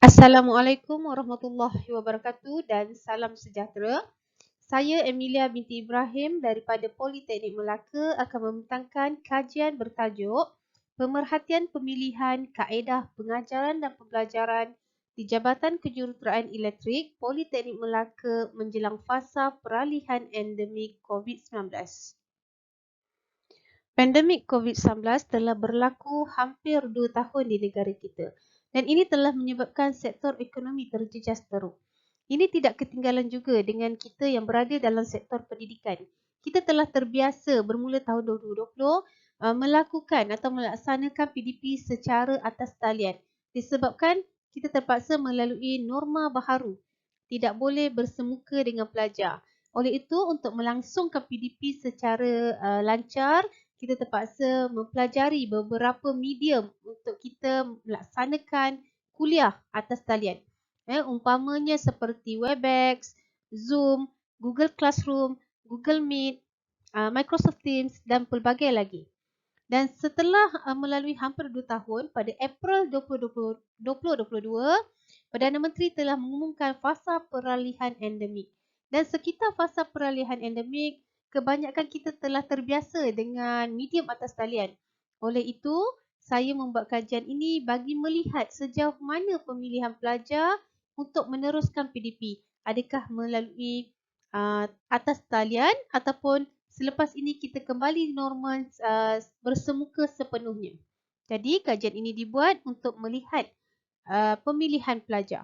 Assalamualaikum warahmatullahi wabarakatuh dan salam sejahtera. Saya Emilia binti Ibrahim daripada Politeknik Melaka akan membentangkan kajian bertajuk Pemerhatian Pemilihan Kaedah Pengajaran dan Pembelajaran di Jabatan Kejuruteraan Elektrik Politeknik Melaka menjelang fasa peralihan endemik COVID-19. Pandemik COVID-19 telah berlaku hampir 2 tahun di negara kita dan ini telah menyebabkan sektor ekonomi terjejas teruk. Ini tidak ketinggalan juga dengan kita yang berada dalam sektor pendidikan. Kita telah terbiasa bermula tahun 2020 melakukan atau melaksanakan PDP secara atas talian disebabkan kita terpaksa melalui norma baharu. Tidak boleh bersemuka dengan pelajar. Oleh itu, untuk melangsungkan PDP secara lancar, kita terpaksa mempelajari beberapa medium untuk kita melaksanakan kuliah atas talian. Umpamanya seperti Webex, Zoom, Google Classroom, Google Meet, Microsoft Teams dan pelbagai lagi. Dan setelah melalui hampir 2 tahun, pada April 2022, Perdana Menteri telah mengumumkan fasa peralihan endemik. Dan sekitar fasa peralihan endemik, kebanyakan kita telah terbiasa dengan medium atas talian. Oleh itu, saya membuat kajian ini bagi melihat sejauh mana pemilihan pelajar untuk meneruskan PDP. Adakah melalui atas talian ataupun selepas ini kita kembali normal bersemuka sepenuhnya. Jadi kajian ini dibuat untuk melihat pemilihan pelajar.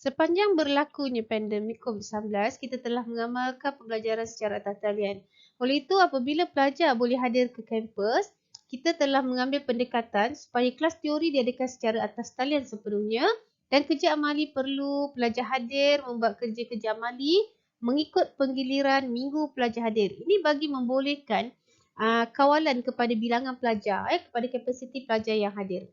Sepanjang berlakunya pandemik COVID-19, kita telah mengamalkan pembelajaran secara atas talian. Oleh itu, apabila pelajar boleh hadir ke kampus, kita telah mengambil pendekatan supaya kelas teori diadakan secara atas talian sepenuhnya dan kerja amali perlu pelajar hadir membuat kerja-kerja amali mengikut penggiliran minggu pelajar hadir. Ini bagi membolehkan kawalan kepada bilangan pelajar, kepada kapasiti pelajar yang hadir.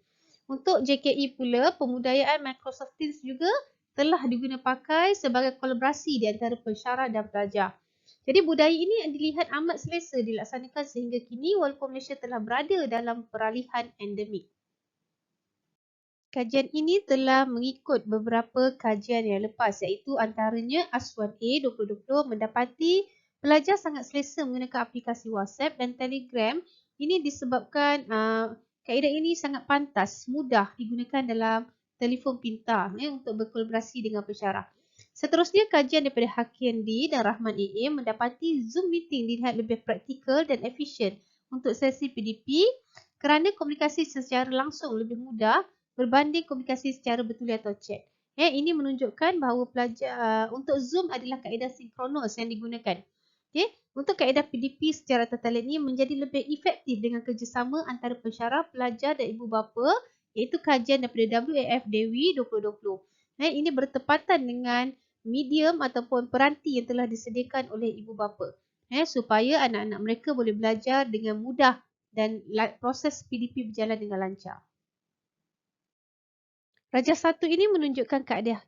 Untuk JKE pula, pembudayaan Microsoft Teams juga telah diguna pakai sebagai kolaborasi di antara pensyarah dan pelajar. Jadi budaya ini dilihat amat selesa dilaksanakan sehingga kini walaupun Malaysia telah berada dalam peralihan endemik. Kajian ini telah mengikut beberapa kajian yang lepas iaitu antaranya ASWAN-A 2020 mendapati pelajar sangat selesa menggunakan aplikasi WhatsApp dan Telegram. Ini disebabkan kaedah ini sangat pantas, mudah digunakan dalam telefon pintar untuk berkolaborasi dengan pensyarah. Seterusnya, kajian daripada Hakian D dan Rahman AA mendapati Zoom meeting dilihat lebih praktikal dan efisien untuk sesi PDP kerana komunikasi secara langsung lebih mudah berbanding komunikasi secara bertulis atau chat. Ini menunjukkan bahawa pelajar untuk Zoom adalah kaedah sinkronus yang digunakan. Untuk kaedah PDP secara tertalian ini menjadi lebih efektif dengan kerjasama antara pensyarah, pelajar dan ibu bapa iaitu kajian daripada WAF Dewi 2020. Ini bertepatan dengan medium ataupun peranti yang telah disediakan oleh ibu bapa supaya anak-anak mereka boleh belajar dengan mudah dan proses PDP berjalan dengan lancar. Rajah 1 ini menunjukkan kaedah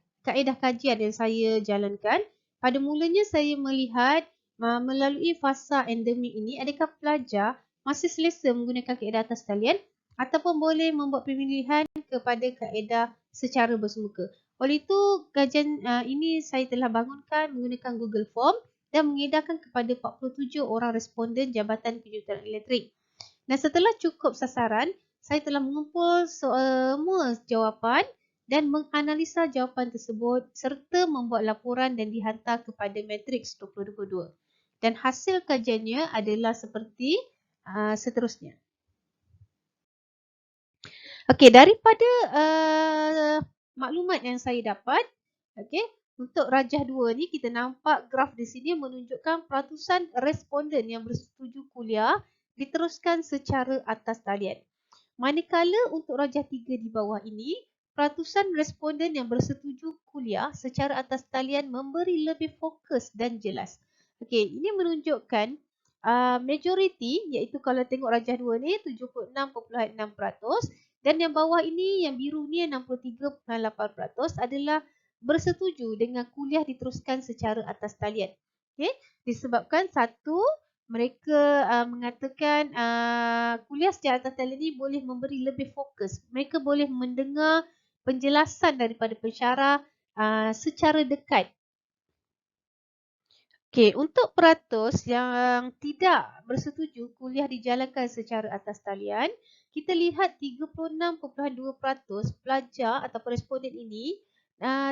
kajian yang saya jalankan. Pada mulanya saya melihat melalui fasa endemik ini adakah pelajar masih selesa menggunakan kaedah atas talian ataupun boleh membuat pemilihan kepada kaedah secara bersemuka. Oleh itu, kajian ini saya telah bangunkan menggunakan Google Form dan mengedarkan kepada 47 orang responden Jabatan Kejuruteraan Elektrik. Dan setelah cukup sasaran, saya telah mengumpul semua jawapan dan menganalisa jawapan tersebut serta membuat laporan dan dihantar kepada Matrix 2022. Dan hasil kajiannya adalah seperti seterusnya. Okey, daripada maklumat yang saya dapat, untuk rajah 2 ni kita nampak graf di sini menunjukkan peratusan responden yang bersetuju kuliah diteruskan secara atas talian. Manakala untuk rajah 3 di bawah ini, peratusan responden yang bersetuju kuliah secara atas talian memberi lebih fokus dan jelas. Okey, ini menunjukkan majoriti iaitu kalau tengok rajah 2 ni 76.6% dan yang bawah ini yang biru ni 63.8% adalah bersetuju dengan kuliah diteruskan secara atas talian. Disebabkan satu, mereka mengatakan kuliah secara atas talian ini boleh memberi lebih fokus. Mereka boleh mendengar penjelasan daripada pensyarah secara dekat. Okey, untuk peratus yang tidak bersetuju kuliah dijalankan secara atas talian, kita lihat 36.2% pelajar atau responden ini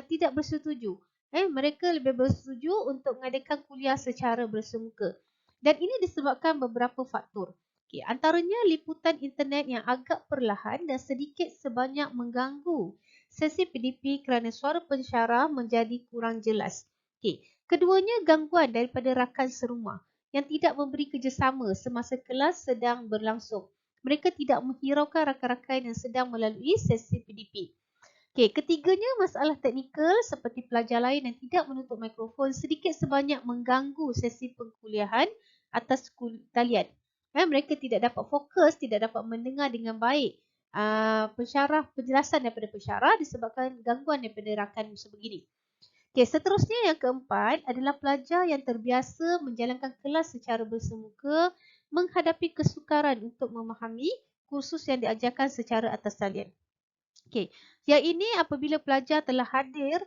tidak bersetuju. Mereka lebih bersetuju untuk mengadakan kuliah secara bersemuka. Dan ini disebabkan beberapa faktor. Okey, antaranya liputan internet yang agak perlahan dan sedikit sebanyak mengganggu sesi PDP kerana suara pensyarah menjadi kurang jelas. Okey, keduanya gangguan daripada rakan serumah yang tidak memberi kerjasama semasa kelas sedang berlangsung. Mereka tidak menghiraukan rakan-rakan yang sedang melalui sesi PDP. Okey, ketiganya masalah teknikal seperti pelajar lain yang tidak menutup mikrofon sedikit sebanyak mengganggu sesi perkuliahan atas talian. Mereka tidak dapat fokus, tidak dapat mendengar dengan baik penjelasan daripada pensyarah disebabkan gangguan daripada rakan sebegini. Okey, seterusnya yang keempat adalah pelajar yang terbiasa menjalankan kelas secara bersemuka menghadapi kesukaran untuk memahami kursus yang diajarkan secara atas talian. Okey, yang ini apabila pelajar telah hadir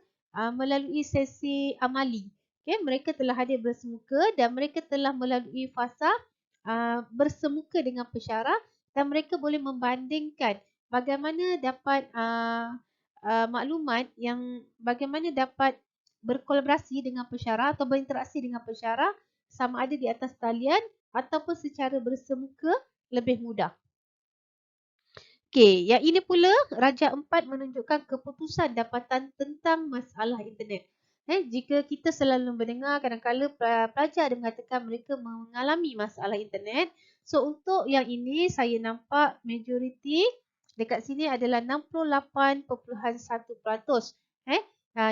melalui sesi amali. Okey, mereka telah hadir bersemuka dan mereka telah melalui fasa bersemuka dengan pensyarah dan mereka boleh membandingkan bagaimana dapat maklumat yang bagaimana dapat berkolaborasi dengan pensyarah atau berinteraksi dengan pensyarah sama ada di atas talian ataupun secara bersemuka lebih mudah. Okey, yang ini pula Raja 4 menunjukkan keputusan dapatan tentang masalah internet. Jika kita selalu mendengar kadang-kadang pelajar ada mengatakan mereka mengalami masalah internet. So untuk yang ini saya nampak majoriti dekat sini adalah 68.1%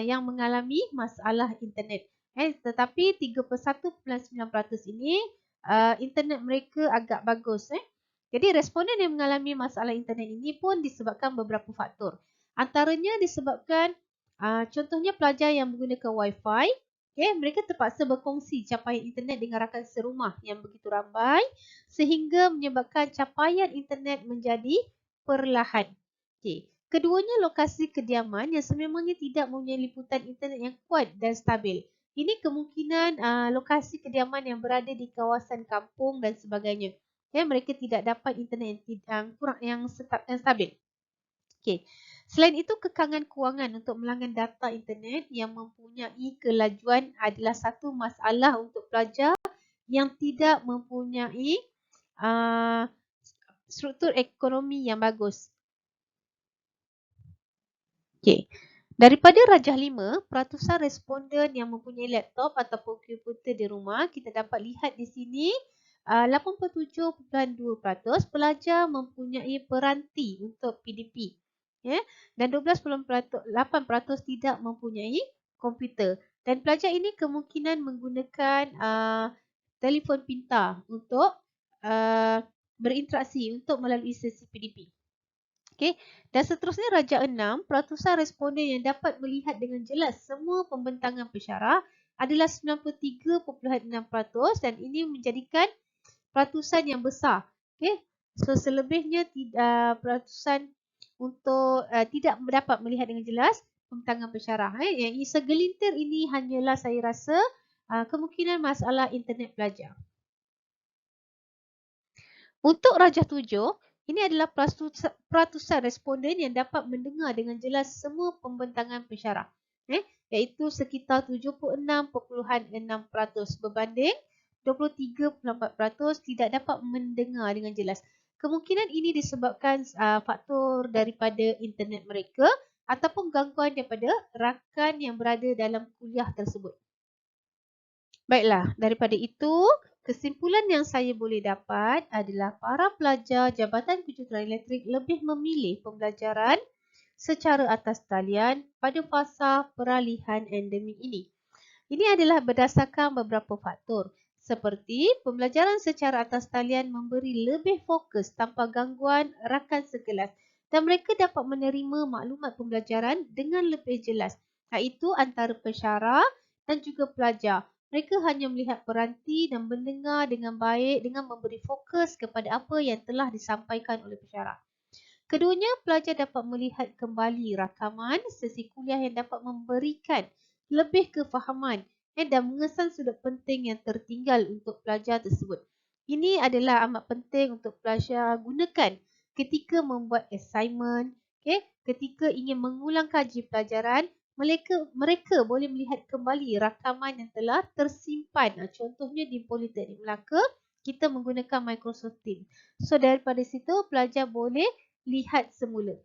yang mengalami masalah internet. Tetapi 31.9% ini internet mereka agak bagus. Jadi responden yang mengalami masalah internet ini pun disebabkan beberapa faktor. Antaranya disebabkan contohnya pelajar yang menggunakan Wi-Fi. Mereka terpaksa berkongsi capaian internet dengan rakan serumah yang begitu ramai sehingga menyebabkan capaian internet menjadi perlahan. Keduanya lokasi kediaman yang sememangnya tidak mempunyai liputan internet yang kuat dan stabil. Ini kemungkinan lokasi kediaman yang berada di kawasan kampung dan sebagainya. Mereka tidak dapat internet yang stabil. Okey. Selain itu, kekangan kewangan untuk melanggan data internet yang mempunyai kelajuan adalah satu masalah untuk pelajar yang tidak mempunyai struktur ekonomi yang bagus. Okey. Daripada Rajah 5, peratusan responden yang mempunyai laptop ataupun komputer di rumah, kita dapat lihat di sini 87.2% pelajar mempunyai peranti untuk PDP. Dan 12.8% tidak mempunyai komputer. Dan pelajar ini kemungkinan menggunakan telefon pintar untuk berinteraksi untuk melalui sesi PDP. Okey, dan seterusnya Raja 6, peratusan responden yang dapat melihat dengan jelas semua pembentangan pensyarah adalah 93.6% dan ini menjadikan peratusan yang besar. Okey, so selebihnya peratusan untuk tidak dapat melihat dengan jelas pembentangan pensyarah. Yang segelintir ini hanyalah saya rasa kemungkinan masalah internet pelajar. Untuk Raja 7, ini adalah peratusan responden yang dapat mendengar dengan jelas semua pembentangan pensyarah. Iaitu sekitar 76.6% berbanding 23.4% tidak dapat mendengar dengan jelas. Kemungkinan ini disebabkan faktor daripada internet mereka ataupun gangguan daripada rakan yang berada dalam kuliah tersebut. Baiklah, daripada itu, kesimpulan yang saya boleh dapat adalah para pelajar Jabatan Kejuruteraan Elektrik lebih memilih pembelajaran secara atas talian pada fasa peralihan endemik ini. Ini adalah berdasarkan beberapa faktor seperti pembelajaran secara atas talian memberi lebih fokus tanpa gangguan rakan sekelas dan mereka dapat menerima maklumat pembelajaran dengan lebih jelas, iaitu antara pensyarah dan juga pelajar. Mereka hanya melihat peranti dan mendengar dengan baik dengan memberi fokus kepada apa yang telah disampaikan oleh pensyarah. Keduanya, pelajar dapat melihat kembali rakaman sesi kuliah yang dapat memberikan lebih kefahaman dan mengesan sudut penting yang tertinggal untuk pelajar tersebut. Ini adalah amat penting untuk pelajar gunakan ketika membuat assignment, ketika ingin mengulang kaji pelajaran, mereka boleh melihat kembali rakaman yang telah tersimpan. Contohnya di Politeknik Melaka, kita menggunakan Microsoft Teams. So daripada situ, pelajar boleh lihat semula.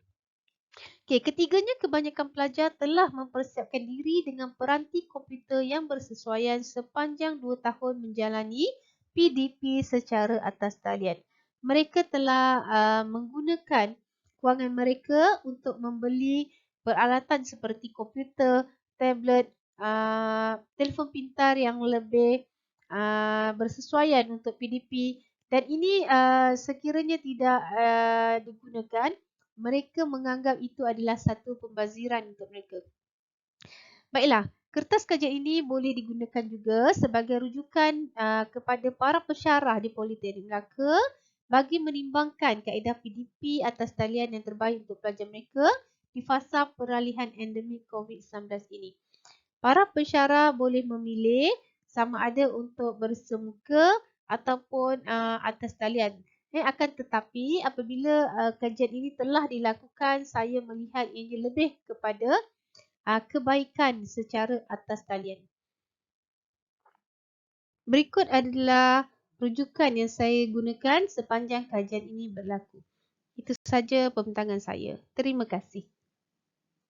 Ketiganya, kebanyakan pelajar telah mempersiapkan diri dengan peranti komputer yang bersesuaian sepanjang 2 tahun menjalani PDP secara atas talian. Mereka telah menggunakan kewangan mereka untuk membeli peralatan seperti komputer, tablet, telefon pintar yang lebih bersesuaian untuk PDP, dan ini sekiranya tidak digunakan, mereka menganggap itu adalah satu pembaziran untuk mereka. Baiklah, kertas kajian ini boleh digunakan juga sebagai rujukan kepada para pensyarah di Politeknik Melaka bagi menimbangkan kaedah PDP atas talian yang terbaik untuk pelajar mereka di fasa peralihan endemik COVID-19 ini. Para pensyarah boleh memilih sama ada untuk bersemuka ataupun atas talian. Akan tetapi apabila kajian ini telah dilakukan, saya melihat ini lebih kepada kebaikan secara atas talian. Berikut adalah rujukan yang saya gunakan sepanjang kajian ini berlaku. Itu saja pembintangan saya. Terima kasih.